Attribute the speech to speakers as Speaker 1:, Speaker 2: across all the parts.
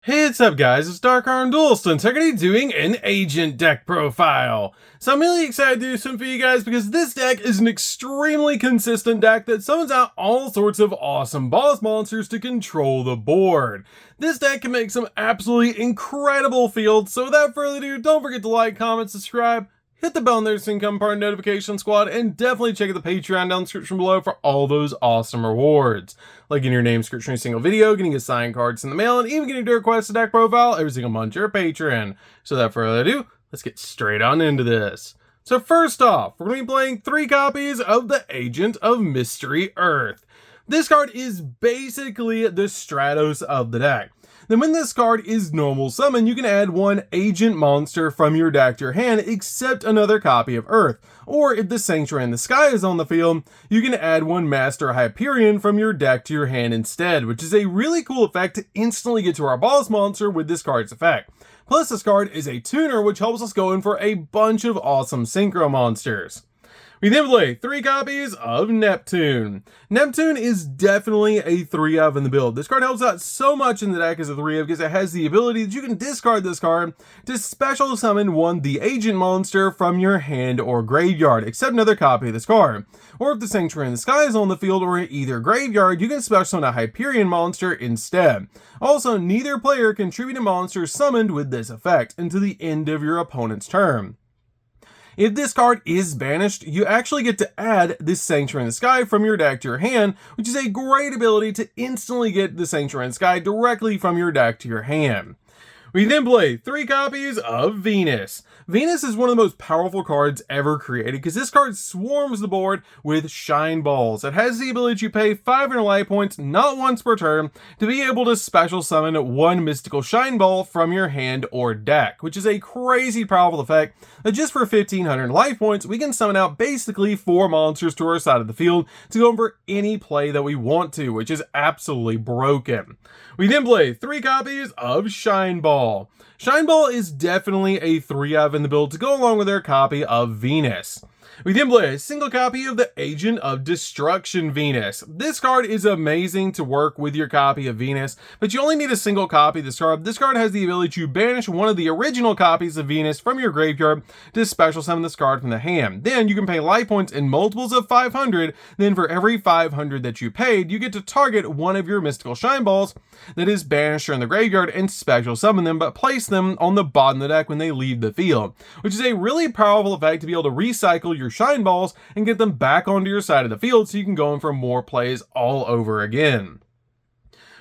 Speaker 1: Hey, what's up guys, it's DarkArmedDuelist and today we're doing an agent deck profile. So I'm really excited to do something for you guys because this deck is an extremely consistent deck that summons out all sorts of awesome boss monsters to control the board. This deck can make some absolutely incredible fields, so without further ado, don't forget to like, comment, subscribe, hit the bell on there so you can become part of the notification squad, and definitely check out the Patreon down in the description below for all those awesome rewards. Like getting your name scratched in a single video, getting a signed cards in the mail, and even getting to request a deck profile every single month to your Patreon. So without further ado, let's get straight on into this. So first off, we're going to be playing 3 copies of the Agent of Mystery Earth. This card is basically the Stratos of the deck. Then when this card is normal summon, you can add 1 agent monster from your deck to your hand except another copy of Earth. Or if the Sanctuary in the Sky is on the field, you can add 1 Master Hyperion from your deck to your hand instead, which is a really cool effect to instantly get to our boss monster with this card's effect. Plus this card is a tuner, which helps us go in for a bunch of awesome synchro monsters. We then play 3 copies of Neptune. Neptune is definitely a 3-of in the build. This card helps out so much in the deck as a 3-of because it has the ability that you can discard this card to special summon 1 the agent monster from your hand or graveyard, except another copy of this card. Or if the Sanctuary in the Sky is on the field or in either graveyard, you can special summon a Hyperion monster instead. Also, neither player can tribute a monster summoned with this effect until the end of your opponent's turn. If this card is banished, you actually get to add this Sanctuary in the Sky from your deck to your hand, which is a great ability to instantly get the Sanctuary in the Sky directly from your deck to your hand. We then play 3 copies of Venus. Venus is one of the most powerful cards ever created because this card swarms the board with shine balls. It has the ability to pay 500 life points not once per turn to be able to special summon 1 mystical shine ball from your hand or deck, which is a crazy powerful effect that just for 1500 life points we can summon out basically 4 monsters to our side of the field to go over any play that we want to, which is absolutely broken. We then play 3 copies of Shine Ball. Shine Ball is definitely a 3-of in the build to go along with our copy of Venus. We then play a single copy of the Agent of Destruction Venus. This card is amazing to work with your copy of Venus, but you only need a single copy of this card. This card has the ability to banish 1 of the original copies of Venus from your graveyard to special summon this card from the hand. Then you can pay life points in multiples of 500. Then for every 500 that you paid, you get to target 1 of your mystical shine balls that is banished in the graveyard and special summon them, but place them on the bottom of the deck when they leave the field, which is a really powerful effect to be able to recycle your shine balls and get them back onto your side of the field so you can go in for more plays all over again.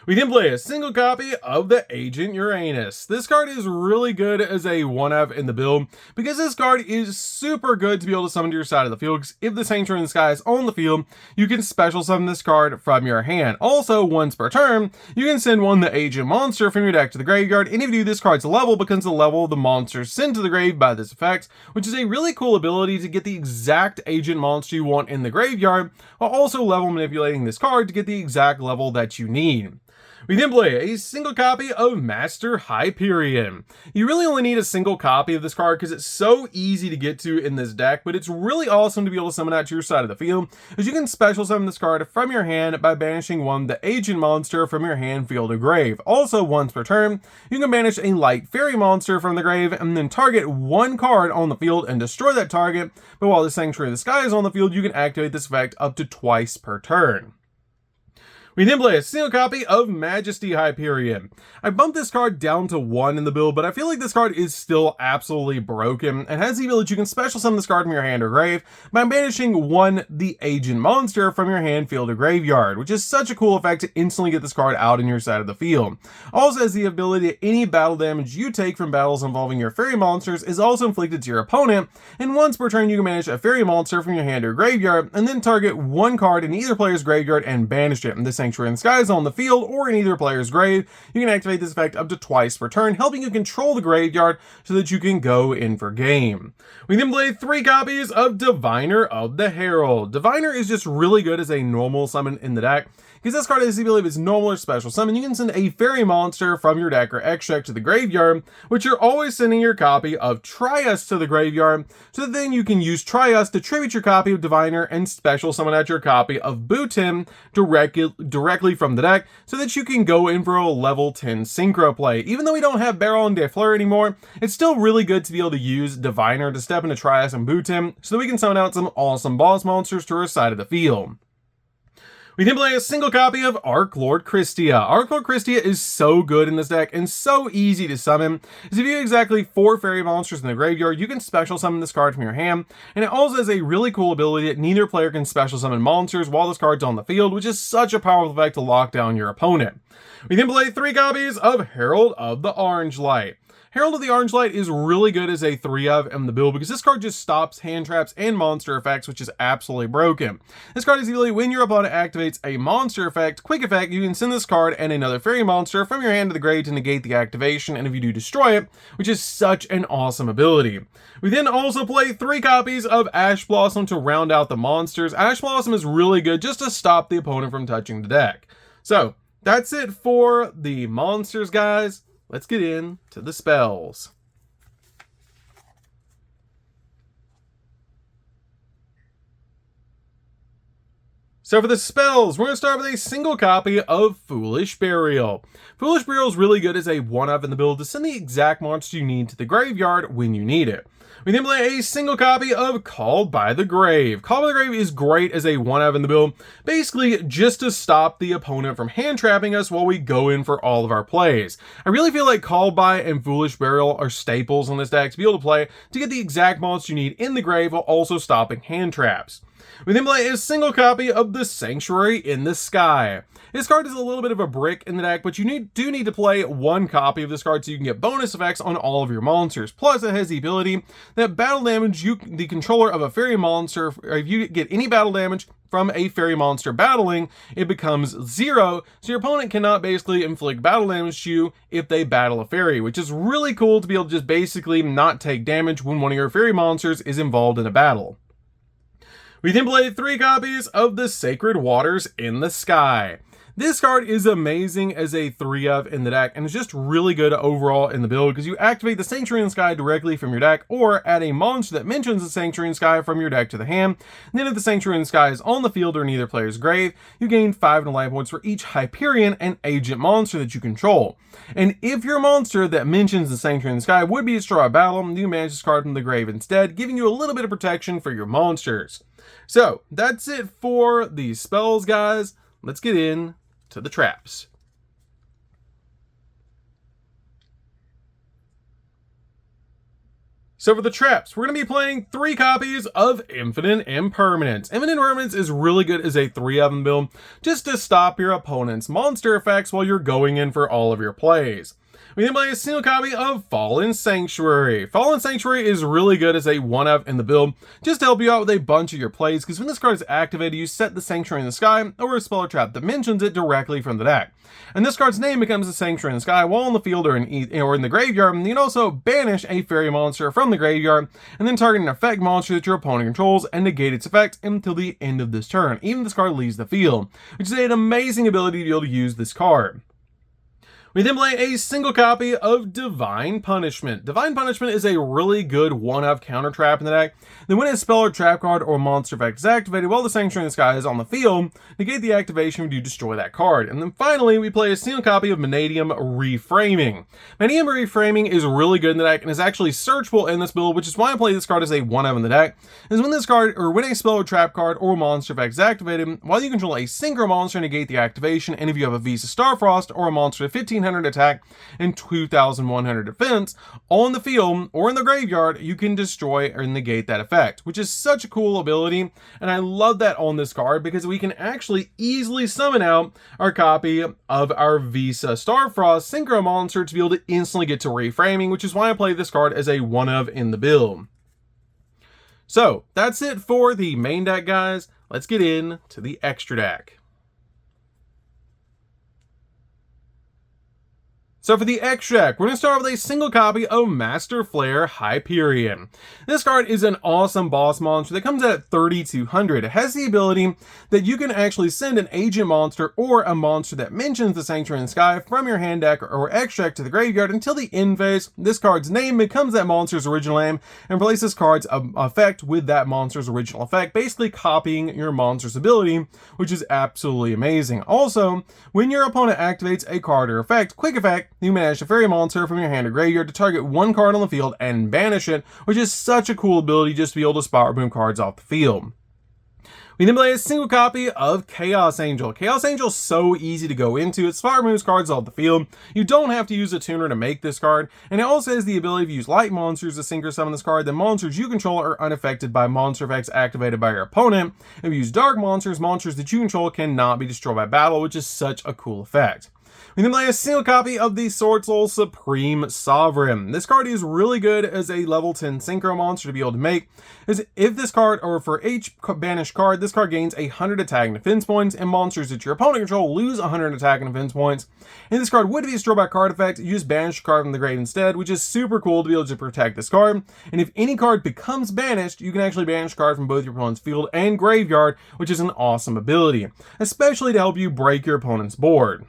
Speaker 1: We then play a single copy of the Agent Uranus. This card is really good as a 1-of in the build because this card is super good to be able to summon to your side of the field, because if the Sanctuary in the Sky is on the field, you can special summon this card from your hand. Also, once per turn, you can send 1 the Agent monster from your deck to the graveyard, and if you do, this card's level becomes the level of the monster sent to the grave by this effect, which is a really cool ability to get the exact agent monster you want in the graveyard, while also level manipulating this card to get the exact level that you need. We then play a single copy of Master Hyperion. You really only need a single copy of this card because it's so easy to get to in this deck, but it's really awesome to be able to summon out to your side of the field, as you can special summon this card from your hand by banishing 1 the agent monster from your hand, field, or grave. Also, once per turn, you can banish a light fairy monster from the grave and then target 1 card on the field and destroy that target, but while the Sanctuary of the Sky is on the field, you can activate this effect up to twice per turn. We then play a single copy of Majesty Hyperion. I bumped this card down to 1 in the build, but I feel like this card is still absolutely broken and has the ability you can special summon this card from your hand or grave by banishing 1 the agent monster from your hand, field, or graveyard, which is such a cool effect to instantly get this card out in your side of the field. Also has the ability that any battle damage you take from battles involving your fairy monsters is also inflicted to your opponent, and once per turn you can banish a fairy monster from your hand or graveyard and then target 1 card in either player's graveyard and banish it. The Sanctuary in the Sky is on the field or in either player's grave. You can activate this effect up to twice per turn, helping you control the graveyard so that you can go in for game. We then play 3 copies of Diviner of the Herald. Diviner is just really good as a normal summon in the deck. Because this card has the ability of its normal or special summon, you can send a fairy monster from your deck or extract to the graveyard, which you're always sending your copy of Trias to the graveyard, so that then you can use Trias to tribute your copy of Diviner and special summon out your copy of Butin directly directly from the deck so that you can go in for a level 10 synchro play. Even though we don't have Barrel and Defleur anymore, it's still really good to be able to use Diviner to step into Trias and boot him so that we can summon out some awesome boss monsters to our side of the field. We can play a single copy of Archlord Christia. Archlord Christia is so good in this deck and so easy to summon. As if you have exactly 4 fairy monsters in the graveyard, you can special summon this card from your hand, and it also has a really cool ability that neither player can special summon monsters while this card's on the field, which is such a powerful effect to lock down your opponent. We can play 3 copies of Herald of the Orange Light. Herald of the Orange Light is really good as a 3-of in the build because this card just stops hand traps and monster effects, which is absolutely broken. This card is the ability when your opponent activates a monster effect, quick effect, you can send this card and another fairy monster from your hand to the grave to negate the activation, and if you do, destroy it, which is such an awesome ability. We then also play 3 copies of Ash Blossom to round out the monsters. Ash Blossom is really good just to stop the opponent from touching the deck. So, that's it for the monsters, guys. Let's get into the spells. So for the spells, we're going to start with a single copy of Foolish Burial. Foolish Burial is really good as a 1-of in the build to send the exact monster you need to the graveyard when you need it. We then play a single copy of Called by the Grave. Called by the Grave is great as a 1-of in the build, basically just to stop the opponent from hand trapping us while we go in for all of our plays. I really feel like Called by and Foolish Burial are staples on this deck to be able to play to get the exact monster you need in the grave while also stopping hand traps. We then play a single copy of the Sanctuary in the Sky. This card is a little bit of a brick in the deck, but you do need to play 1 copy of this card so you can get bonus effects on all of your monsters. Plus, it has the ability that battle damage the controller of a fairy monster, or if you get any battle damage from a fairy monster battling, it becomes 0, so your opponent cannot basically inflict battle damage to you if they battle a fairy, which is really cool to be able to just basically not take damage when one of your fairy monsters is involved in a battle. We then play 3 copies of the Sacred Waters in the Sky. This card is amazing as a 3-of in the deck and is just really good overall in the build because you activate the Sanctuary in the Sky directly from your deck or add a monster that mentions the Sanctuary in the Sky from your deck to the hand. And then if the Sanctuary in the Sky is on the field or in either player's grave, you gain 5 life points for each Hyperion and Agent monster that you control. And if your monster that mentions the Sanctuary in the Sky would be destroyed by battle, you manage this card from the grave instead, giving you a little bit of protection for your monsters. So that's it for the spells, guys. Let's get in to the traps. So for the traps, we're going to be playing 3 copies of Infinite Impermanence. Infinite Impermanence is really good as a 3-of in build, just to stop your opponent's monster effects while you're going in for all of your plays. We then play a single copy of Fallen Sanctuary. Fallen Sanctuary is really good as a 1-of in the build, just to help you out with a bunch of your plays, because when this card is activated, you set the Sanctuary in the Sky over a spell or trap that mentions it directly from the deck. And this card's name becomes the Sanctuary in the Sky while in the field or in the graveyard, and you can also banish a fairy monster from the graveyard, and then target an effect monster that your opponent controls and negate its effect until the end of this turn, even if this card leaves the field, which is an amazing ability to be able to use this card. We then play a single copy of Divine Punishment. Divine Punishment is a really good 1-of counter trap in the deck. Then when a spell or trap card or monster effect is activated while the Sanctuary in the Sky is on the field, negate the activation when you destroy that card. And then finally, we play a single copy of Vanadium Reframing. Vanadium Reframing is really good in the deck and is actually searchable in this build, which is why I play this card as a 1-of in the deck. Is when this card, or when a spell or trap card or monster effect is activated, while you control a synchro monster, negate the activation, and if you have a Visa Starfrost or a monster with 1500 attack and 2100 defense on the field or in the graveyard, you can destroy or negate that effect, which is such a cool ability, and I love that on this card because we can actually easily summon out our copy of our Visa Starfrost synchro monster to be able to instantly get to reframing, which is why I play this card as a 1-of in the build. So that's it for the main deck, guys. Let's get into the extra deck. So for the X deck, we're going to start with a single copy of Master Flare Hyperion. This card is an awesome boss monster that comes out at 3,200. It has the ability that you can actually send an agent monster or a monster that mentions the Sanctuary in the Sky from your hand deck or X deck to the graveyard until the end phase. This card's name becomes that monster's original name and replaces this card's effect with that monster's original effect, basically copying your monster's ability, which is absolutely amazing. Also, when your opponent activates a card or effect, quick effect, you manage a fairy monster from your hand or graveyard to target one card on the field and banish it, which is such a cool ability just to be able to spot remove cards off the field. We then play a single copy of Chaos Angel. Chaos Angel is so easy to go into. It spot removes cards off the field. You don't have to use a tuner to make this card, and it also has the ability to use light monsters to sync or summon this card. The monsters you control are unaffected by monster effects activated by your opponent. If you use dark monsters, monsters that you control cannot be destroyed by battle, which is such a cool effect. We then play a single copy of the Sword Soul Supreme Sovereign. This card is really good as a level 10 synchro monster to be able to make, as if this card, or for each banished card, this card gains 100 attack and defense points, and monsters that your opponent control lose 100 attack and defense points. And this card would be destroyed by card effect, you just banish a card from the grave instead, which is super cool to be able to protect this card. And if any card becomes banished, you can actually banish a card from both your opponent's field and graveyard, which is an awesome ability, especially to help you break your opponent's board.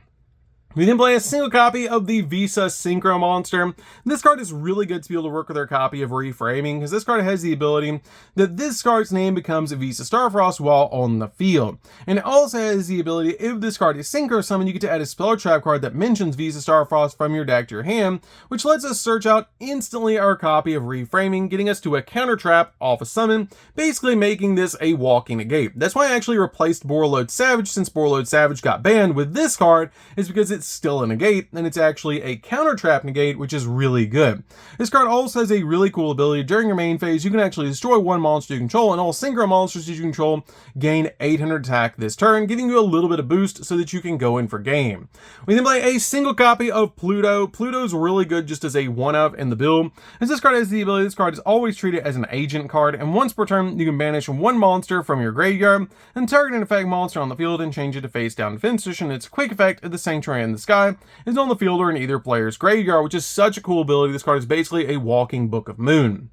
Speaker 1: We then play a single copy of the Visa Synchro Monster. This card is really good to be able to work with our copy of Reframing, because this card has the ability that this card's name becomes Visa Starfrost while on the field. And it also has the ability, if this card is Synchro Summon, you get to add a spell or trap card that mentions Visa Starfrost from your deck to your hand, which lets us search out instantly our copy of Reframing, getting us to a counter trap off a summon, basically making this a walking negate. That's why I actually replaced Borreload Savage, since Borreload Savage got banned, with this card, is because it's still a negate, and it's actually a counter trap negate, which is really good. This card also has a really cool ability. During your main phase, you can actually destroy one monster you control, and all synchro monsters you control gain 800 attack this turn, giving you a little bit of boost so that you can go in for game. We then play a single copy of Pluto. Pluto's really good just as a one-up in the build, as this card has the ability, this card is always treated as an agent card, and once per turn, you can banish one monster from your graveyard, and target an effect monster on the field and change it to face down defense position. Its quick effect at the Sanctuary in the Sky is on the field or in either player's graveyard, which is such a cool ability. This card is basically a walking Book of Moon.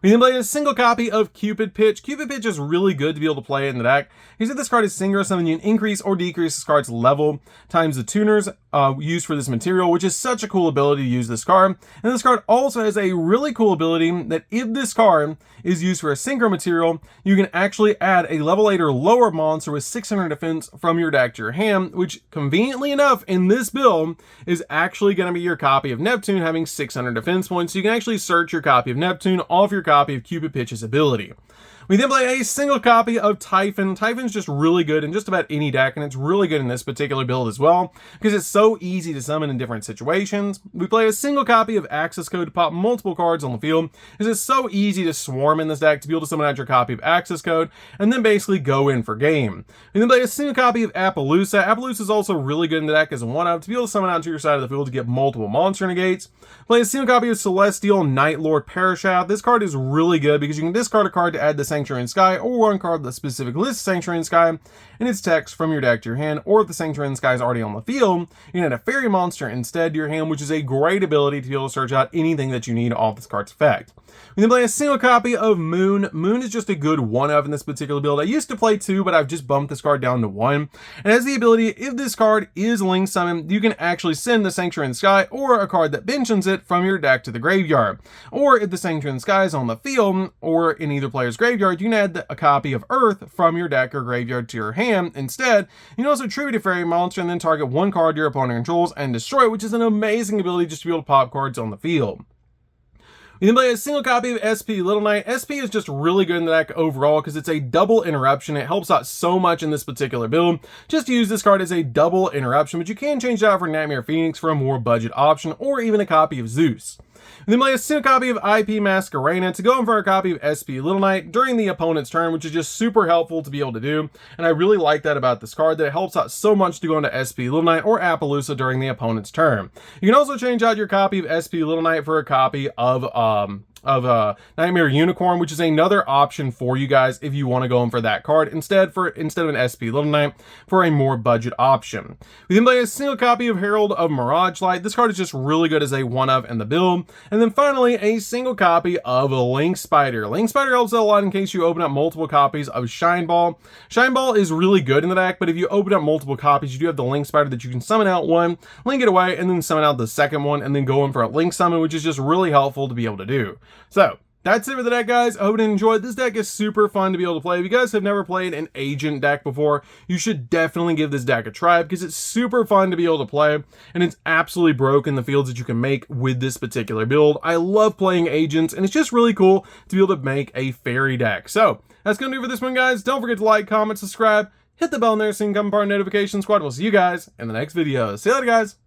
Speaker 1: We then play a single copy of Cupid Pitch. Cupid Pitch is really good to be able to play in the deck. Because if this card is synchro summon, you can increase or decrease this card's level times the tuners used for this material, which is such a cool ability to use this card. And this card also has a really cool ability that if this card is used for a synchro material, you can actually add a level 8 or lower monster with 600 defense from your deck to your hand, which conveniently enough in this build is actually going to be your copy of Neptune having 600 defense points. So you can actually search your copy of Neptune off your copy of Cupid Pitch's ability. We then play a single copy of Typhon. Typhon's just really good in just about any deck, and it's really good in this particular build as well, because it's so easy to summon in different situations. We play a single copy of Access Code to pop multiple cards on the field, because it's so easy to swarm in this deck to be able to summon out your copy of Access Code, and then basically go in for game. We then play a single copy of Appaloosa. Appaloosa is also really good in the deck as a one-up to be able to summon out to your side of the field to get multiple monster negates. Play a single copy of Celestial Night Lord Parashaft. This card is really good because you can discard a card to add the Sanctuary in Sky, or one card that specific lists Sanctuary in Sky and its text from your deck to your hand, or if the Sanctuary in Sky is already on the field, you can add a fairy monster instead to your hand, which is a great ability to be able to search out anything that you need off this card's effect. We then play a single copy of Moon. Moon is just a good one-up in this particular build. I used to play 2, but I've just bumped this card down to 1. And has the ability, if this card is Link Summon, you can actually send the Sanctuary in the Sky or a card that mentions it from your deck to the graveyard. Or if the Sanctuary in the Sky is on the field or in either player's graveyard, you can add a copy of Earth from your deck or graveyard to your hand instead. You can also tribute a fairy monster and then target one card your opponent controls and destroy it, which is an amazing ability just to be able to pop cards on the field. We then play a single copy of SP Little Knight. SP is just really good in the deck overall because it's a double interruption. It helps out so much in this particular build. Just use this card as a double interruption, but you can change it out for Nightmare Phoenix for a more budget option, or even a copy of Zeus. And then play a single copy of IP Masquerena to go in for a copy of SP Little Knight during the opponent's turn, which is just super helpful to be able to do. And I really like that about this card, that it helps out so much to go into SP Little Knight or Appaloosa during the opponent's turn. You can also change out your copy of SP Little Knight for a copy of Nightmare Unicorn, which is another option for you guys if you want to go in for that card instead of an SP Little Knight for a more budget option. We then play a single copy of Herald of Mirage Light. This card is just really good as a one-of in the build. And then finally, a single copy of Link Spider. Link Spider helps out a lot in case you open up multiple copies of Shine Ball. Shine Ball is really good in the deck, but if you open up multiple copies, you do have the Link Spider that you can summon out one, link it away, and then summon out the second one, and then go in for a Link Summon, which is just really helpful to be able to do. So, that's it for the deck, guys. I hope you enjoyed. This deck is super fun to be able to play. If you guys have never played an agent deck before, you should definitely give this deck a try because it's super fun to be able to play, and it's absolutely broken the fields that you can make with this particular build. I love playing agents, and it's just really cool to be able to make a fairy deck. So, that's going to do it for this one, guys. Don't forget to like, comment, subscribe, hit the bell in there so you can become part of Notification Squad. We'll see you guys in the next video. See you later, guys.